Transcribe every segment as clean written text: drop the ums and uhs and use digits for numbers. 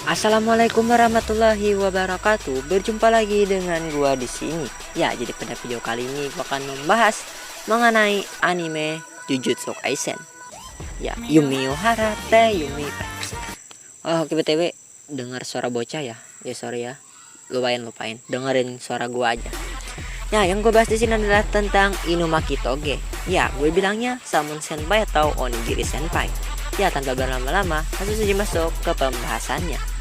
Assalamualaikum warahmatullahi wabarakatuh. Berjumpa lagi dengan gua di sini. Ya, jadi pada video kali ini gua akan membahas mengenai anime Jujutsu Kaisen. Ya, Yumi Ohara Te Yumi. Oh, oke, BTW dengar suara bocah ya. Ya sorry ya. Lupain. Dengerin suara gua aja. Nah, yang gue bahas di sini adalah tentang Inumaki Toge. Ya, gue bilangnya Salmon Senpai atau Onigiri Senpai. Ya, tanpa berlama-lama, langsung saja masuk ke pembahasannya.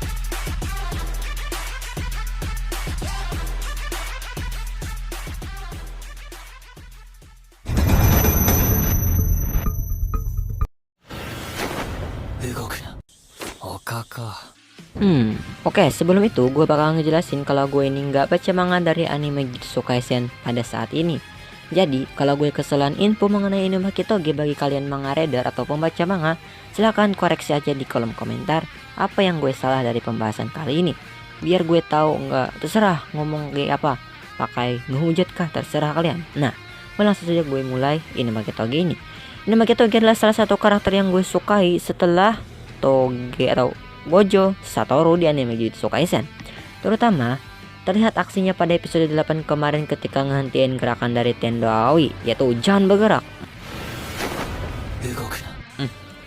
Oke, sebelum itu gue bakal ngejelasin kalau gue ini nggak baca manga dari anime Jujutsu Kaisen pada saat ini. Jadi, kalau gue kesalahan info mengenai Inumaki Toge bagi kalian manga reader atau pembaca manga, silahkan koreksi aja di kolom komentar apa yang gue salah dari pembahasan kali ini. Biar gue tahu, nggak terserah ngomong kayak apa, pakai ngehujat kah, terserah kalian. Nah, langsung saja gue mulai Inumaki Toge ini. Inumaki Toge adalah salah satu karakter yang gue sukai setelah Toge atau Gojo Satoru di anime Jujutsu Kaisen. Terutama terlihat aksinya pada episode 8 kemarin ketika ngehentiin gerakan dari Tendo Aoi, yaitu jangan bergerak.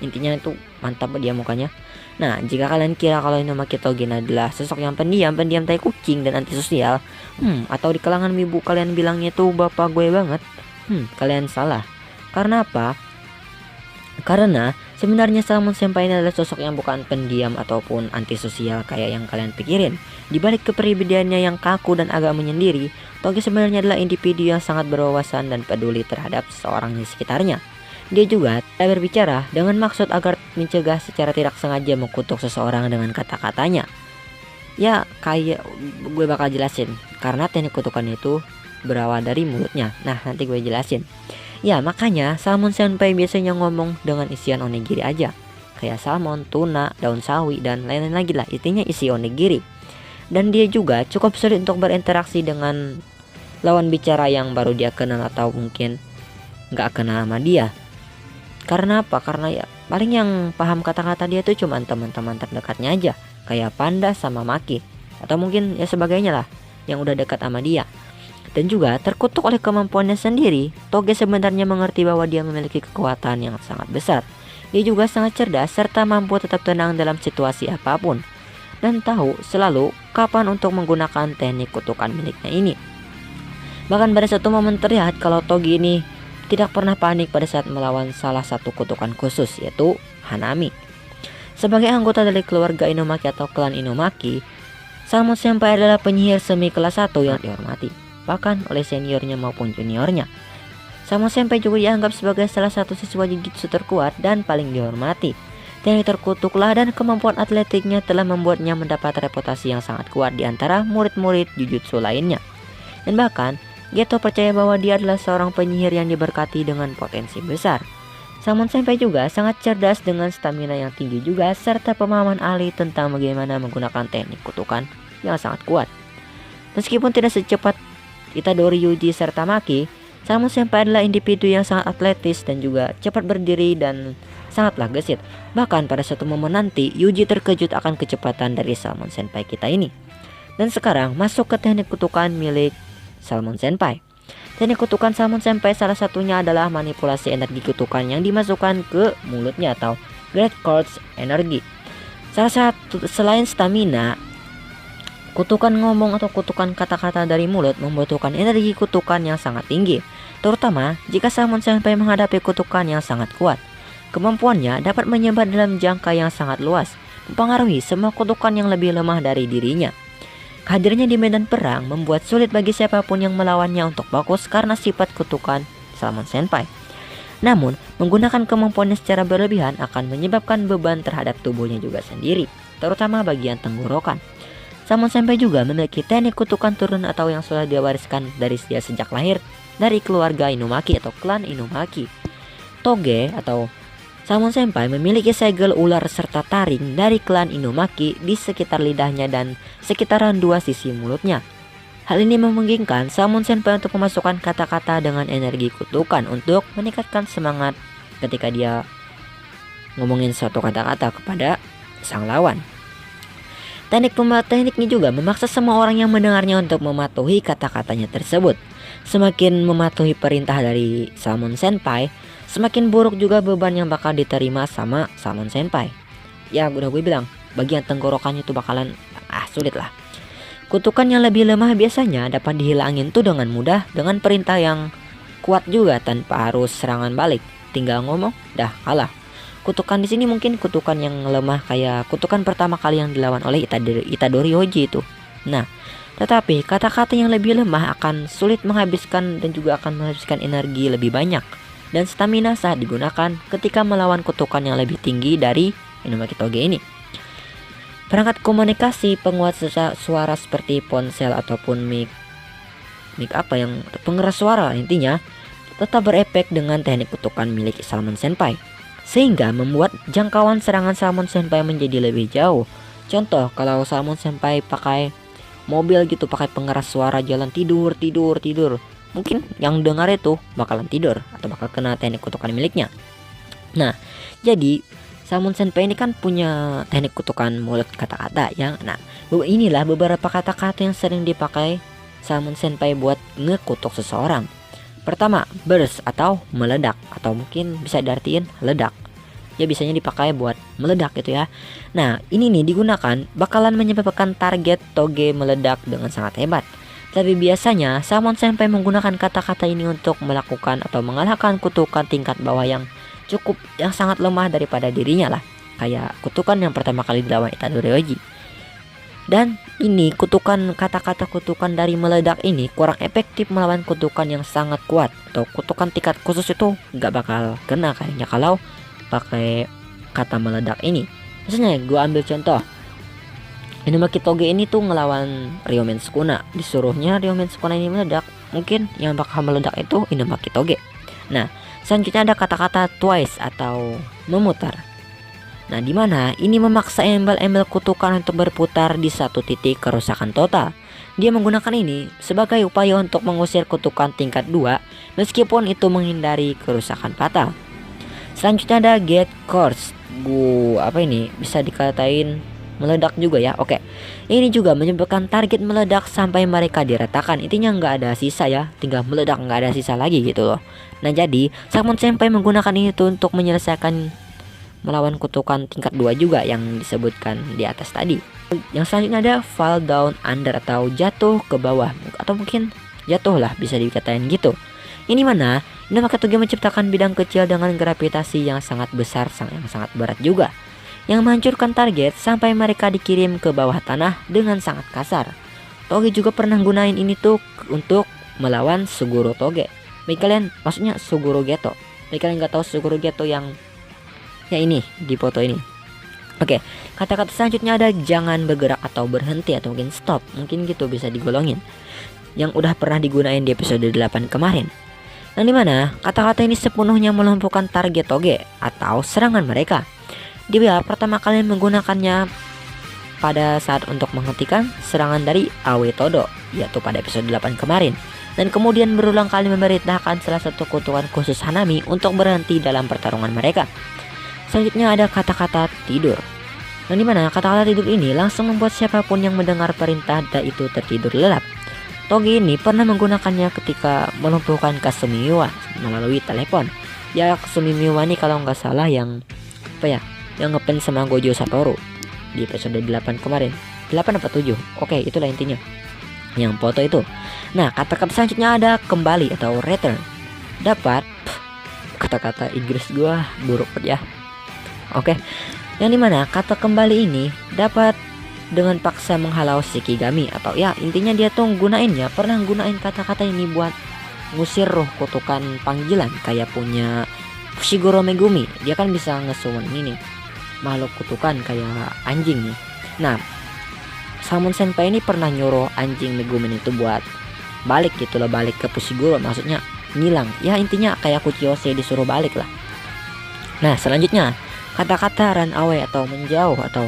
Intinya itu mantap dia mukanya. Nah, jika kalian kira kalau Inumaki Toge adalah sosok yang pendiam tai kucing dan antisosial, atau di kalangan wibu kalian bilangnya itu bapak gue banget, kalian salah. Karena apa? Karena sebenarnya Salmon Senpai ini adalah sosok yang bukan pendiam ataupun antisosial kayak yang kalian pikirin. Di balik kepribadiannya yang kaku dan agak menyendiri, Toge sebenarnya adalah individu yang sangat berwawasan dan peduli terhadap seorang di sekitarnya. Dia juga tak berbicara dengan maksud agar mencegah secara tidak sengaja mengutuk seseorang dengan kata-katanya. Ya, kayak gue bakal jelasin, karena teknik kutukan itu berawal dari mulutnya. Nah, nanti gue jelasin. Ya, makanya Salmon Senpai biasanya ngomong dengan isian onigiri aja, kayak salmon, tuna, daun sawi, dan lain-lain lagi lah. Intinya isi onigiri. Dan dia juga cukup sulit untuk berinteraksi dengan lawan bicara yang baru dia kenal atau mungkin nggak kenal sama dia. Karena apa? Karena ya paling yang paham kata-kata dia tuh cuma teman-teman terdekatnya aja, kayak Panda sama Maki, atau mungkin ya sebagainya lah yang udah dekat sama dia. Dan juga terkutuk oleh kemampuannya sendiri, Toge sebenarnya mengerti bahwa dia memiliki kekuatan yang sangat besar. Dia juga sangat cerdas serta mampu tetap tenang dalam situasi apapun, dan tahu selalu kapan untuk menggunakan teknik kutukan miliknya ini. Bahkan pada satu momen terlihat kalau Toge ini tidak pernah panik pada saat melawan salah satu kutukan khusus, yaitu Hanami. Sebagai anggota dari keluarga Inumaki atau klan Inumaki, Salmon Senpai adalah penyihir semi kelas 1 yang dihormati, bahkan oleh seniornya maupun juniornya. Salmon Senpai juga dianggap sebagai salah satu siswa Jujutsu terkuat dan paling dihormati. Teknik terkutuklah dan kemampuan atletiknya telah membuatnya mendapat reputasi yang sangat kuat di antara murid-murid Jujutsu lainnya. Dan bahkan Geto percaya bahwa dia adalah seorang penyihir yang diberkati dengan potensi besar. Salmon Senpai juga sangat cerdas dengan stamina yang tinggi juga serta pemahaman ahli tentang bagaimana menggunakan teknik kutukan yang sangat kuat. Meskipun tidak secepat Itadori, Yuji, serta Maki, Salmon Senpai adalah individu yang sangat atletis dan juga cepat berdiri dan sangatlah gesit. Bahkan pada suatu momen nanti, Yuji terkejut akan kecepatan dari Salmon Senpai kita ini. Dan sekarang masuk ke teknik kutukan milik Salmon Senpai. Teknik kutukan Salmon Senpai salah satunya adalah manipulasi energi kutukan yang dimasukkan ke mulutnya atau Great Quartz Energy. Selain stamina, kutukan ngomong atau kutukan kata-kata dari mulut membutuhkan energi kutukan yang sangat tinggi, terutama jika Salmon Senpai menghadapi kutukan yang sangat kuat. Kemampuannya dapat menyebar dalam jangka yang sangat luas, mempengaruhi semua kutukan yang lebih lemah dari dirinya. Hadirnya di medan perang membuat sulit bagi siapapun yang melawannya untuk fokus karena sifat kutukan Salmon Senpai. Namun, menggunakan kemampuannya secara berlebihan akan menyebabkan beban terhadap tubuhnya juga sendiri, terutama bagian tenggorokan. Salmon Senpai juga memiliki teknik kutukan turun atau yang sudah diwariskan dari dia sejak lahir dari keluarga Inumaki atau klan Inumaki. Toge atau Salmon Senpai memiliki segel ular serta taring dari klan Inumaki di sekitar lidahnya dan sekitaran dua sisi mulutnya. Hal ini memungkinkan Salmon Senpai untuk memasukkan kata-kata dengan energi kutukan untuk meningkatkan semangat ketika dia ngomongin suatu kata-kata kepada sang lawan. Tekniknya juga memaksa semua orang yang mendengarnya untuk mematuhi kata-katanya tersebut. Semakin mematuhi perintah dari Salmon Senpai, semakin buruk juga beban yang bakal diterima sama Salmon Senpai. Ya udah gue bilang, bagian tenggorokannya tuh bakalan sulit lah. Kutukan yang lebih lemah biasanya dapat dihilangin tuh dengan mudah dengan perintah yang kuat juga tanpa harus serangan balik. Tinggal ngomong, dah kalah. Kutukan di sini mungkin kutukan yang lemah kayak kutukan pertama kali yang dilawan oleh Itadori Hoji itu. Nah, tetapi kata-kata yang lebih lemah akan sulit menghabiskan dan juga akan menghabiskan energi lebih banyak dan stamina saat digunakan ketika melawan kutukan yang lebih tinggi dari Inumaki Toge ini. Perangkat komunikasi penguat suara seperti ponsel ataupun mic yang pengeras suara intinya tetap berefek dengan teknik kutukan milik Salmon Senpai, sehingga membuat jangkauan serangan Salmon Senpai menjadi lebih jauh. Contoh, kalau Salmon Senpai pakai mobil gitu, pakai pengeras suara jalan tidur, mungkin yang dengar itu bakalan tidur atau bakal kena teknik kutukan miliknya. Nah, jadi Salmon Senpai ini kan punya teknik kutukan mulut kata-kata yang inilah beberapa kata-kata yang sering dipakai Salmon Senpai buat ngekutuk seseorang. Pertama, burst atau meledak, atau mungkin bisa diartiin ledak. Ya biasanya dipakai buat meledak gitu ya. Nah, ini nih digunakan bakalan menyebabkan target Toge meledak dengan sangat hebat. Tapi biasanya Salmon Senpai menggunakan kata-kata ini untuk melakukan atau mengalahkan kutukan tingkat bawah yang sangat lemah daripada dirinya lah. Kayak kutukan yang pertama kali dilawan Itadori Hoji. Dan ini kata-kata kutukan dari meledak ini kurang efektif melawan kutukan yang sangat kuat, atau kutukan tingkat khusus itu nggak bakal kena kayaknya kalau pakai kata meledak ini. Misalnya gue ambil contoh, Inumaki Toge ini tuh ngelawan Ryomen Sukuna, disuruhnya Ryomen Sukuna ini meledak, mungkin yang bakal meledak itu Inumaki Toge. Nah, selanjutnya ada kata-kata twice atau memutar. Nah, di mana ini memaksa embel-embel kutukan untuk berputar di satu titik kerusakan total. Dia menggunakan ini sebagai upaya untuk mengusir kutukan tingkat 2 meskipun itu menghindari kerusakan fatal. Selanjutnya ada get course. Ini bisa dikatain meledak juga ya. Oke. Ini juga menyebabkan target meledak sampai mereka diratakan. Intinya nggak ada sisa ya, tinggal meledak nggak ada sisa lagi gitu loh. Nah, jadi Salmon Senpai menggunakan itu untuk menyelesaikan melawan kutukan tingkat 2 juga yang disebutkan di atas tadi. Yang selanjutnya ada fall down under atau jatuh ke bawah, atau mungkin jatuh lah bisa dikatain gitu. Ini mana Inumaki Toge menciptakan bidang kecil dengan gravitasi yang sangat besar, yang sangat berat juga, yang menghancurkan target sampai mereka dikirim ke bawah tanah dengan sangat kasar. Toge juga pernah gunain ini tuh untuk melawan Suguro Toge. Bagi kalian, maksudnya Suguro Geto. Bagi kalian nggak tahu Suguro Geto yang ini di foto ini. Oke, kata-kata selanjutnya ada jangan bergerak atau berhenti atau mungkin stop. Mungkin gitu bisa digolongin. Yang udah pernah digunain di episode 8 kemarin. Yang dimana kata-kata ini sepenuhnya melumpuhkan target Toge atau serangan mereka. Dia pertama kali menggunakannya pada saat untuk menghentikan serangan dari Awe Todo, yaitu pada episode 8 kemarin. Dan kemudian berulang kali memerintahkan salah satu kutukan khusus Hanami untuk berhenti dalam pertarungan mereka. Selanjutnya ada kata-kata tidur. Yang dimana kata-kata tidur ini langsung membuat siapapun yang mendengar perintah itu tertidur lelap. Toge ini pernah menggunakannya ketika melumpuhkan Kasumiwa melalui telepon. Ya, Kasumiwa ini kalau nggak salah yang yang ngepen sama Gojo Satoru di episode 8 kemarin. 8 apa 7? Oke, itulah intinya. Yang foto itu. Nah, kata-kata selanjutnya ada kembali atau return. Dapat kata-kata Inggris gua buruk ya. Oke, yang dimana kata kembali ini dapat dengan paksa menghalau Shikigami, atau ya intinya dia tuh pernah gunain kata-kata ini buat ngusir roh kutukan panggilan kayak punya Fushiguro Megumi. Dia kan bisa nge-summon ini makhluk kutukan kayak anjing nih. Nah, Salmon Senpai ini pernah nyuruh anjing Megumi itu buat balik gitu loh, balik ke Fushiguro, maksudnya ngilang. Ya intinya kayak Kuchiyose disuruh balik lah. Nah, selanjutnya kata-kata run away atau menjauh atau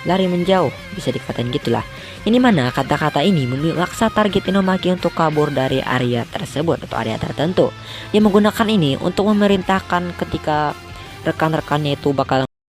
lari menjauh, bisa dikatain gitulah. Ini mana kata-kata ini memaksa target Inumaki untuk kabur dari area tersebut atau area tertentu. Dia menggunakan ini untuk memerintahkan ketika rekan-rekannya itu bakal